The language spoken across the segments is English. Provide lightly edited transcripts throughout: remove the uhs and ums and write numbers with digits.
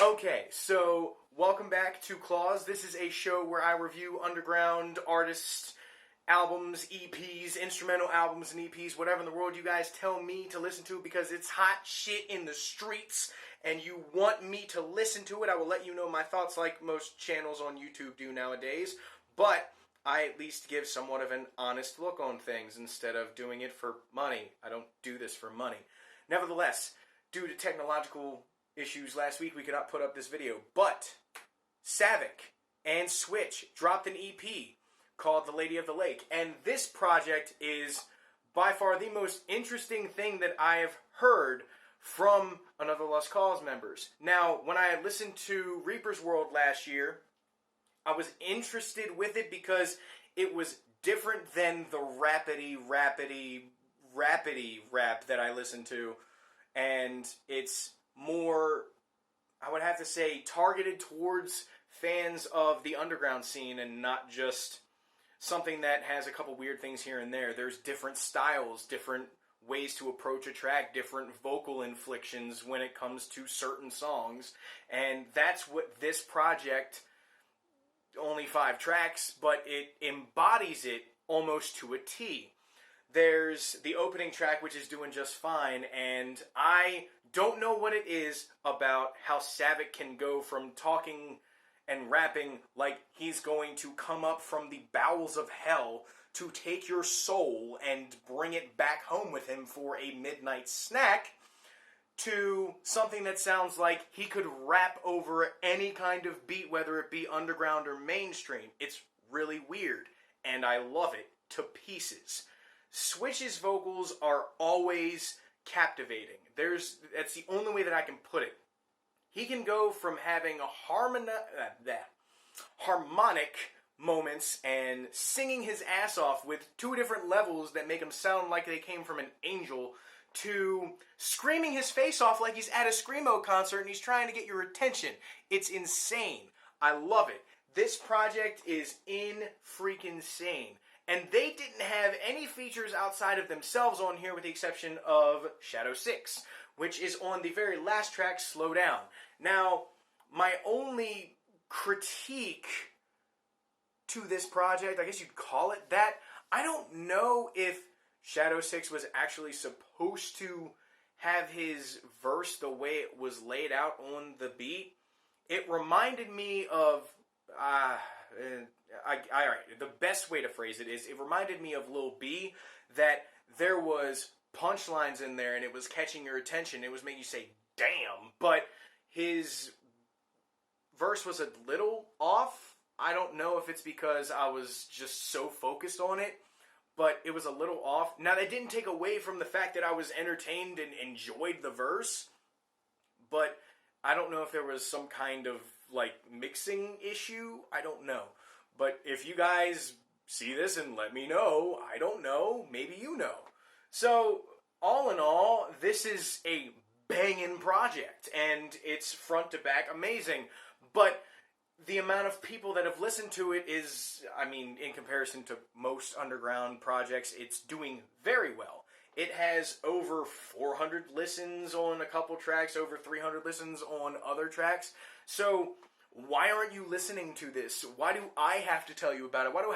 Okay, so welcome back to Claws. This is a show where I review underground artists, albums, EPs, instrumental albums and EPs, whatever in the world you guys tell me to listen to because it's hot shit in the streets and you want me to listen to it. I will let you know my thoughts like most channels on YouTube do nowadays, but I at least give somewhat of an honest look on things instead of doing it for money. I don't do this for money. Nevertheless, due to technological issues last week, we could not put up this video, but Savic and Switch dropped an EP called The Lady of the Lake, and this project is by far the most interesting thing that I have heard from Another Lost Cause members. Now, when I listened to Reaper's World last year, I was interested with it because it was different than the rapidy rap that I listened to, and it's more, I would have to say, targeted towards fans of the underground scene and not just something that has a couple weird things here and there. There's different styles, different ways to approach a track, different vocal inflections when it comes to certain songs, and that's what this project, only 5 tracks, but it embodies it almost to a T. There's the opening track, which is doing just fine, and I don't know what it is about how Savic can go from talking and rapping like he's going to come up from the bowels of hell to take your soul and bring it back home with him for a midnight snack, to something that sounds like he could rap over any kind of beat, whether it be underground or mainstream. It's really weird, and I love it to pieces. Switch's vocals are always captivating. That's the only way that I can put it. He can go from having a harmonic moments and singing his ass off with 2 different levels that make him sound like they came from an angel, to screaming his face off like he's at a Screamo concert and he's trying to get your attention. It's insane. I love it. This project is in-freaking-sane. And they didn't have any features outside of themselves on here with the exception of Shadow 6, which is on the very last track, Slow Down. Now, my only critique to this project, I guess you'd call it that, I don't know if Shadow 6 was actually supposed to have his verse the way it was laid out on the beat. It reminded me of, alright, the best way to phrase it is, it reminded me of Lil B, that there was punchlines in there and it was catching your attention. It was making you say, damn, but his verse was a little off. I don't know if it's because I was just so focused on it, but it was a little off. Now, that didn't take away from the fact that I was entertained and enjoyed the verse, but I don't know if there was some kind of, like, mixing issue. I don't know. But if you guys see this and let me know, I don't know, maybe you know. So, all in all, this is a banging project, and it's front to back amazing. But the amount of people that have listened to it is, I mean, in comparison to most underground projects, it's doing very well. It has over 400 listens on a couple tracks, over 300 listens on other tracks. So, why aren't you listening to this? Why do I have to tell you about it? Why do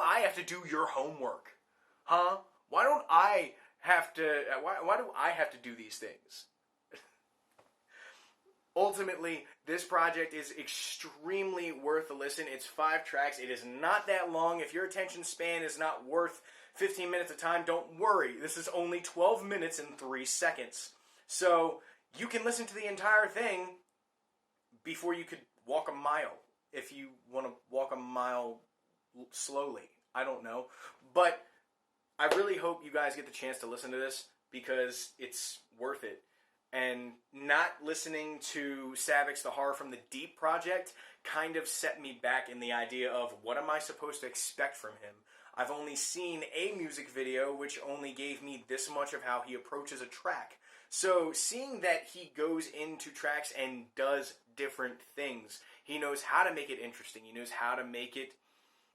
I have to do your homework? Huh? Why do I have to do these things? Ultimately, this project is extremely worth a listen. It's 5 tracks. It is not that long. If your attention span is not worth 15 minutes of time, don't worry. This is only 12 minutes and 3 seconds. So, you can listen to the entire thing before you could walk a mile, if you want to walk a mile slowly. I don't know. But I really hope you guys get the chance to listen to this because it's worth it. And not listening to Savic's The Horror from the Deep project kind of set me back in the idea of what am I supposed to expect from him. I've only seen a music video which only gave me this much of how he approaches a track. So seeing that he goes into tracks and does different things, he knows how to make it interesting, he knows how to make it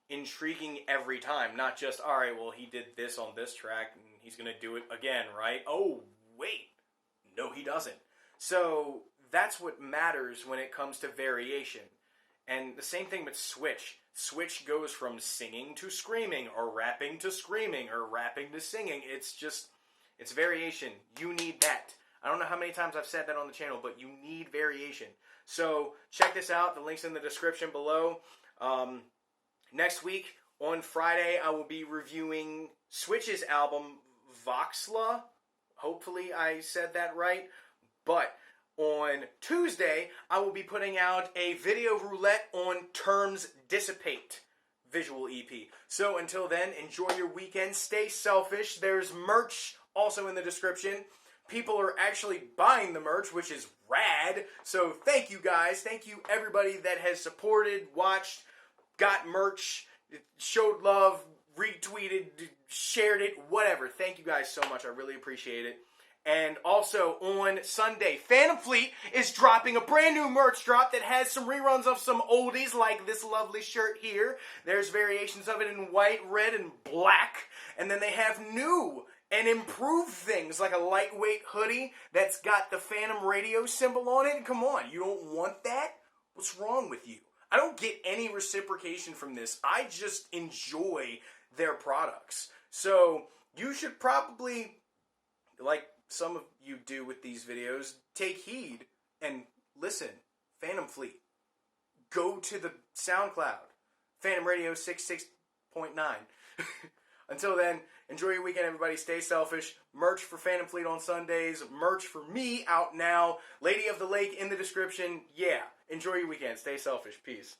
intriguing every time, not just, alright, well, he did this on this track, and he's going to do it again, right? Oh, wait. No, he doesn't. So that's what matters when it comes to variation. And the same thing with Switch. Switch goes from singing to screaming, or rapping to screaming, or rapping to singing. It's variation. You need that. I don't know how many times I've said that on the channel, but you need variation. So check this out. The link's in the description below. Next week, on Friday, I will be reviewing Switch's album, Voxla. Hopefully I said that right. But on Tuesday, I will be putting out a video roulette on Terms Dissipate visual EP. So until then, enjoy your weekend. Stay selfish. There's merch also in the description. People are actually buying the merch, which is rad. So thank you guys. Thank you everybody that has supported, watched, got merch, showed love, retweeted, shared it, whatever. Thank you guys so much. I really appreciate it. And also on Sunday, Phantom Fleet is dropping a brand new merch drop that has some reruns of some oldies like this lovely shirt here. There's variations of it in white, red, and black. And then they have new and improved things like a lightweight hoodie that's got the Phantom radio symbol on it. Come on, you don't want that? What's wrong with you? I don't get any reciprocation from this. I just enjoy their products. So you should probably, like some of you do with these videos, take heed and listen. Phantom Fleet. Go to the SoundCloud. Phantom Radio 66.9. Until then, enjoy your weekend, everybody. Stay selfish. Merch for Phantom Fleet on Sundays. Merch for me out now. Lady of the Lake in the description. Yeah. Enjoy your weekend. Stay selfish. Peace.